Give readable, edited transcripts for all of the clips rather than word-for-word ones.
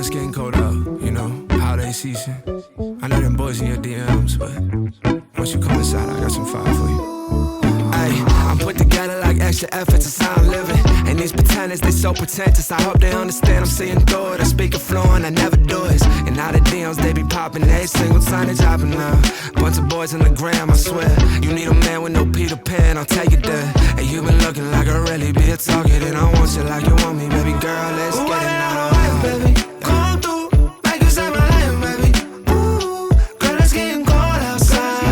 it's getting cold out, you know, holiday season. I know them boys in your DMs, but once you come inside, I got some fire for you. Ay, I'm put together like extra efforts, it's how I'm living. And these pretenders, they so pretentious. I hope they understand I'm seeing through it. I speak it fluent, I never do it. And now the DMs, they be popping every single time they dropping now. Bunch of boys on the gram, I swear. You need a man with no Peter Pan, I'll take it there. And you been looking like a really be a target. And I want you like you want me, baby girl, let's get it now. Baby, come through, make you save my life, baby. Ooh, girl, it's getting cold outside.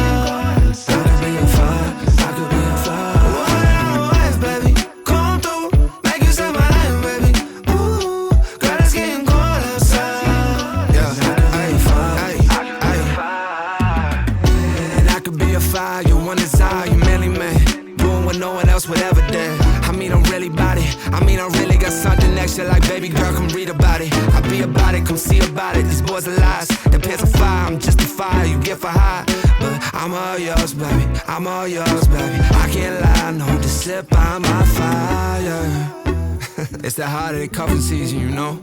I could be a fire, I could be a fire. Baby, come through, make you save my life, baby. Ooh, girl, it's getting cold outside. Yeah, I ain't fire, and I could be a fire, you one desire, you manly man. Doing what no one else would ever dare. I mean, I'm really about it. I mean, I really got something extra. Like, baby girl, come read about it. I be about it, come see about it. These boys are lies. Their pants are fire. I'm just a fire. You get for high, but I'm all yours, baby. I'm all yours, baby. I can't lie, no, just sit by my fire. It's that holiday cuffing season, you know.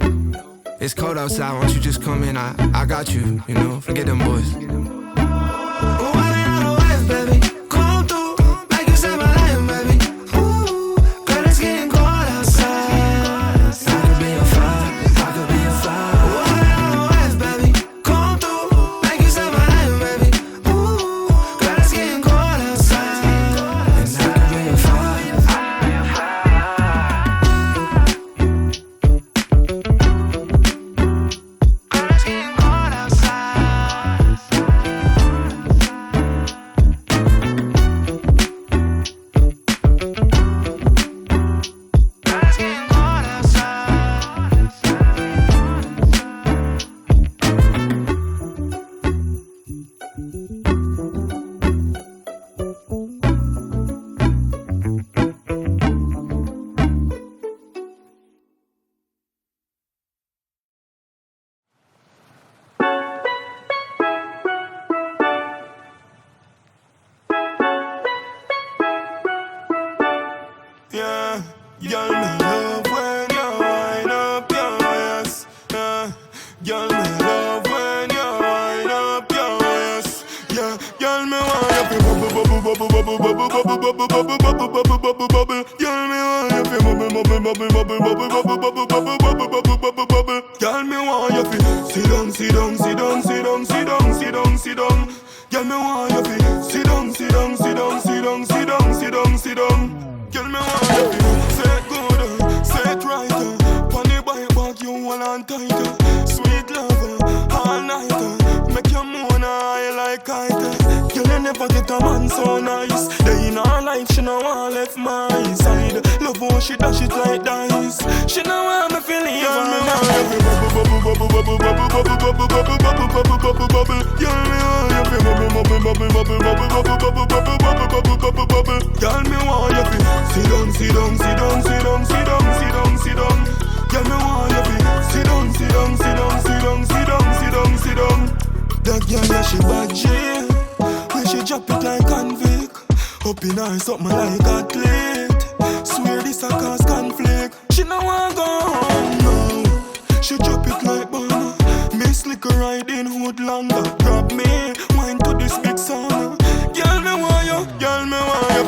It's cold outside. Why don't you just come in? I got you, you know. Forget them boys. Baby, come through, make you save my life, baby. Ooh, girl, it's getting cold outside. I could be a fire, I could be a fire. Baby, come through, make you save my life, baby. Ooh, girl, it's getting cold outside. And I could be a fire, girl, it's getting cold outside. Yeah, girl, me love when you wind up your ass. Yeah, girl, me love when you wind up your ass. Yeah, girl, me want you to bubble, bubble, bubble, bubble, bubble, bubble, bubble, bubble, bubble, bubble, bubble. Girl, me want you to bubble, bubble, bubble, bubble, bubble, bubble, bubble, bubble, bubble, bubble, bubble, bubble. Girl, me want you to sit down, sit down, sit down, sit down, sit down, sit down, sit down. Girl, me want you to sit down, sit down, sit down, sit down, sit down, sit down, sit down. Girl, me want you to say it good, say it right. Pon the bike back, you hold on tight. Sweet lover, all night. Make your moan high like kite. Girl, you never get a man so nice. Day in her life, she no want left my side. Love how she dash it like dice. She no want me feel leave her night. Bubble, bubble, bubble, bubble, bubble, bubble, bubble, bubble, bubble, bubble, bubble. Girl, me want you to bubble, bubble, bubble, bubble, bubble, bubble, bubble, bubble, bubble, bubble, bubble. Girl, me want you to sit down, sit down, sit down, sit down, sit down, sit down, sit down. Girl, me want you to sit down, sit down, sit down, sit down, sit down, sit down, sit down. That girl, yeah, she bad jail. When she drop it like convict, up in her something like athlete. Swear this a cause conflict. She no want go home, no. She drop it like banana. Miss liquor riding hood longer. Grab me, wine to this big sauna. Girl, me want you, girl, me want you.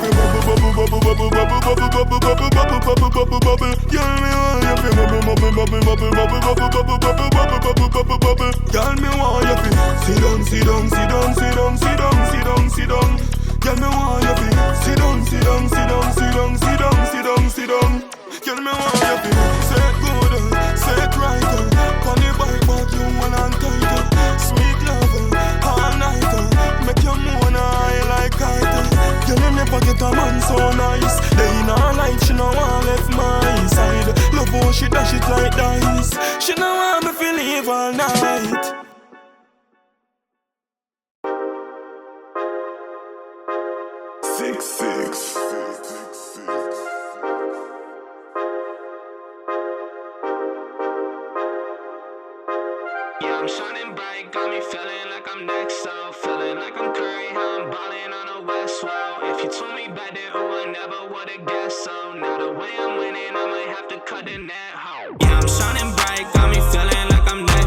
Bubble, bubble, bubble, bubble, bubble, bubble, bubble, bubble, bubble, bubble, bubble. Girl, me want you. Bubble, bubble, bubble, bubble, bubble, bubble, bubble, bubble, bubble, bubble, bubble. Girl, me want you. Sit down, sit down, sit down, sit down, sit down, sit down, sit down. Girl, me want you. Sit down, sit down, sit down, sit down, sit down, sit down, sit down. Girl, me want you. Say it good, say it right. Pon the bike back, you hold on tight. Sweet lover, all night. Make your moan high like kite. Girl, you never get a man so nice. Day in her life, she no want left my side. Love how she dash it like dice. She no want me feel leave all night. Six. Yeah, I'm shining bright, got me feeling like I'm next, so feeling like I'm Curry, how I'm ballin' on the West Wall. If you told me back then, oh, I never would've guessed, so now the way I'm winning, I might have to cut the net home. Yeah, I'm shining bright, got me feeling like I'm next.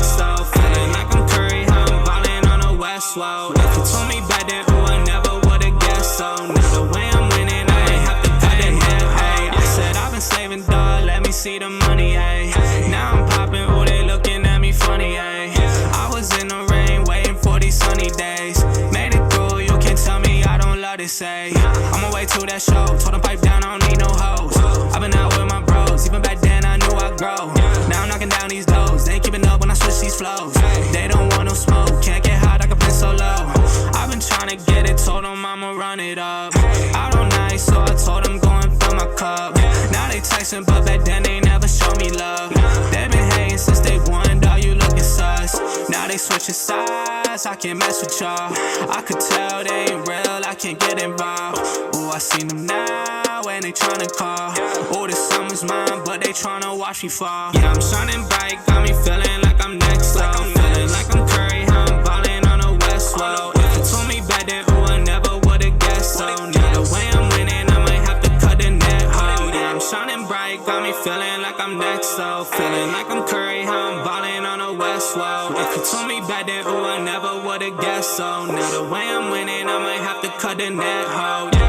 If you told me back then, ooh, I never would've guessed. So now the way I'm winning, I ain't have to cut the net, hey. I said I've been saving, dog, let me see the money, hey. Now I'm popping, ooh, they looking at me funny, hey. I was in the rain, waiting for these sunny days. Made it through, you can tell me I don't love this, say. On my way to that show, told them pipe down, I don't need no hoes. I've been out with my bros, even back then I knew I'd grow. Now I'm knocking down these doors, they ain't keeping up when I switch these flows. They don't want no smoke, can't get hot, I can play so low. I've been trying to get it, told them I'ma run it up. Out all night, so I told them go and fill my cup. Now they texting, but back then they never showed me love. They been hating since day one, dawg, you looking sus. Now they switching sides, I can't mess with y'all. I could tell they ain't real, I can't get involved. Ooh, I seen them now, and they tryna call. Ooh, this summer's mine, but they tryna watch me fall. Yeah, I'm shining bright, got me feeling like I'm next up. Feeling like I'm Curry, how I'm ballin' on the West Road. If you told me back then, ooh, I never would've guessed. So now the way I'm winning, I might have to cut the net, ho. Yeah, I'm shining bright, got me feeling like I'm next up. Feeling like I'm Curry, how I'm ballin' on the West Road. If you told me back then, ooh, I never would've guessed. So now the way I'm winning, I might have to cut the net, ho. Yeah.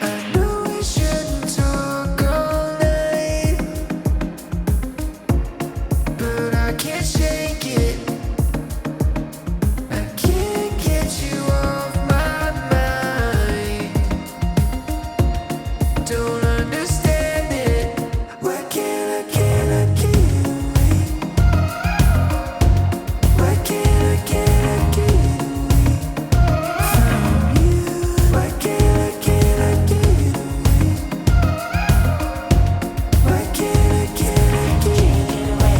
I know we shouldn't talk all night, but I can't shake it. I can't get you off my mind. Don't understand it. Why can't I get away? Why can't I get away from you? Why can't I get away? Why can't I get away?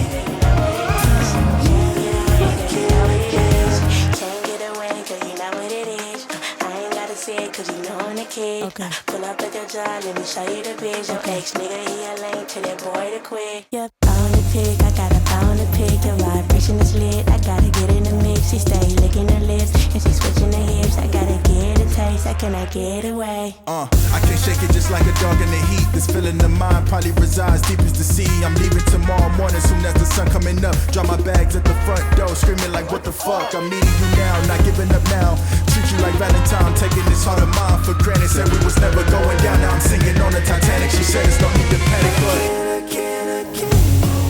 Can't get away, cause you know what it is. I ain't gotta say it, cause you know I'm the kid. Okay. Pull up at your job, let me show you the biz. Your ex nigga, he a lame to that boy to quit. Yep, on the pick, I got a pound to pick. Your vibration is lit, I gotta get in the mix. She stay licking her lips, and she switching her hips. I gotta get a taste, how can I get away? I can't shake it just like a dog in the heat. This feeling of mine probably resides deep as the sea. I'm leaving tomorrow morning soon as the sun coming up. Drop my bags at the front door, screaming like what the fuck. I'm needing you now, not giving up now. Treat you like Valentine, taking this heart of mine for granted. Said we was never going down, now I'm singing on the Titanic. She said it's no need to panic, but Why can't I get away?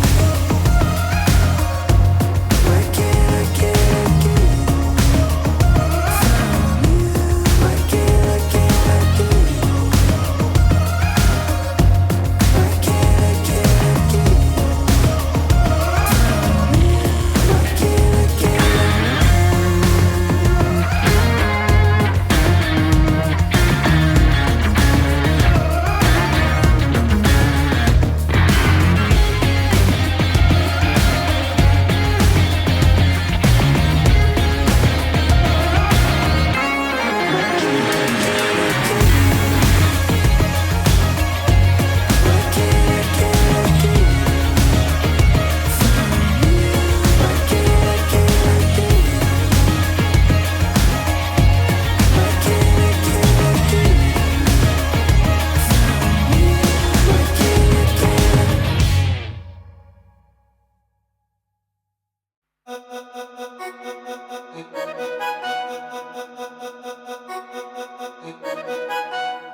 Why can't I get away from you? Why can't I get away? Why can't I get away from you? Why can't I get away?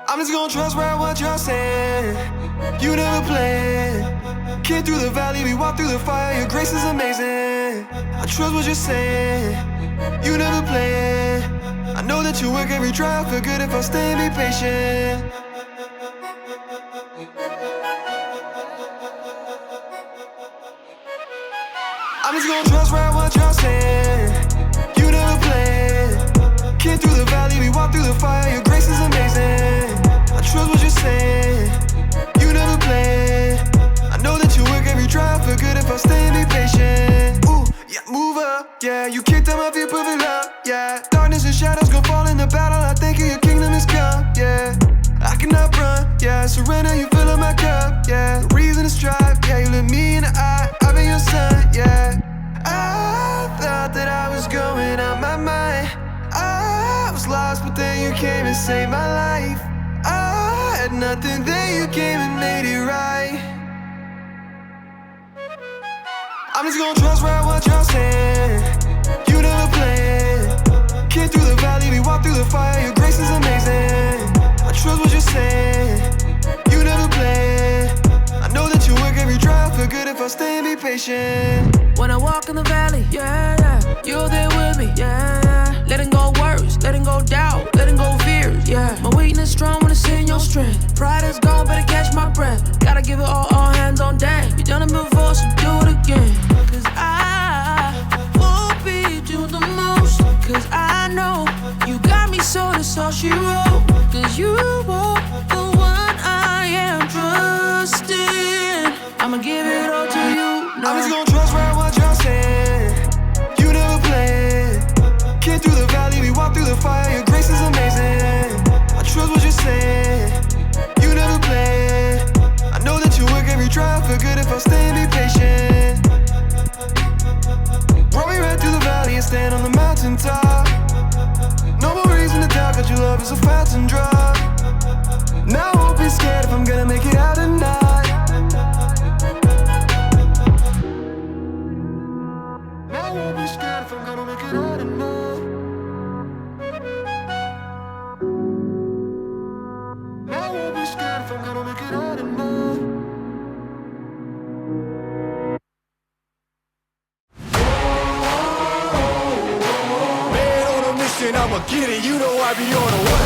I'm just gonna trust right what you're saying. You never planned. Came through the valley, we walked through the fire. Your grace is amazing. I trust what you're saying. You never planned. I know that you work every trial. Feel good if I stay and be patient. I'm just gonna trust right what you're saying. You never planned. Came through the valley, we walked through the fire. Your grace is amazing. I trust what you're saying. You never planned. I know that you work every trial. Feel good if I stay and be patient. Ooh, yeah, move up. Yeah, you kicked out my feet, perfect love. Yeah, darkness and shadows gon' fall in the battle. I think your kingdom is come. Yeah, I cannot run. Yeah, surrender, you fill up my cup. Yeah, the reason to strive. Yeah, you let me saved my life. I had nothing, then you came and made it right. I'm just gonna trust right what you're saying. You never planned. Came through the valley, we walked through the fire. Your grace is amazing. I trust what you're saying. You never planned. I know that you work every trial. Feel good if I stay and be patient. When I walk in the valley, yeah, yeah, you're there with me, yeah, yeah. Letting go worries, letting go doubt, letting go fears, yeah. My weakness strong when it's in your strength. Pride is gone, better catch my breath. Gotta give it all hands on deck. You done it before, so do it again. Cause I will be do the most. Cause I know you got me, so that's all she wrote. Cause you are the one I am trusting. I'ma give it all to you. No. I'm just gonna trust right what you're saying. You never planned. Came through the valley, we walked through the fire. Your grace is amazing. I trust what you're saying. You never planned. I know that you work every trial. Feel good if I stay and be patient. Brought me right through the valley and stand on the mountaintop. No more reason to doubt that your love is a fountain drop. Now I won't be scared if I'm gonna make it out or not. Now I won't be scared if I'm gonna make it out or not. Now I won't be scared if I'm gonna make it out or not. Man on a mission, I'ma get it. You know I be on a way.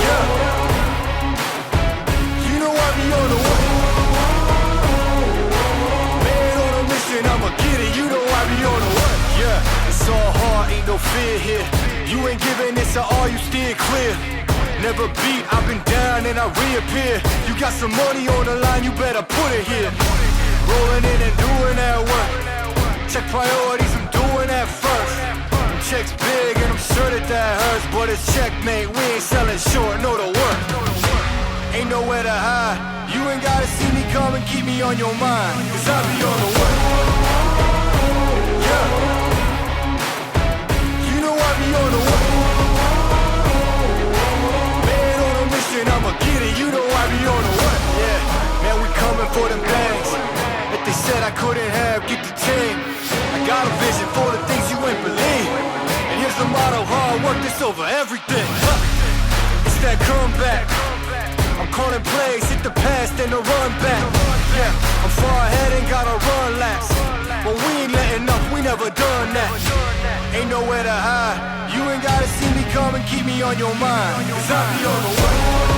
Yeah. You know I be on the way. Man on a mission, I'ma get it. You know I be on the way. Yeah, it's all hard, ain't no fear here. You ain't giving this at all, you steer clear. Never beat, I've been down and I reappear. You got some money on the line, you better put it here. Rolling in and doing that work. Check priorities, I'm doing that first. Checks big and I'm sure that hurts. But it's checkmate, we ain't selling short, know the work. Ain't nowhere to hide. You ain't gotta see me come and keep me on your mind. Cause I be on the way. Yeah. You know I be on the way. Man on a mission, I'ma get it. You know I be on the way. Yeah, man, we coming for them bags. If they said I couldn't have, get the team. I got a vision for the things you ain't believe. And here's the motto, hard work, this over everything. It's that comeback. I'm calling plays, hit the pass, then the run back. Yeah, I'm far ahead and gotta run laps. But we ain't letting up, we never done that. Ain't nowhere to hide. You ain't gotta see me come and keep me on your mind. Cause I be on the way.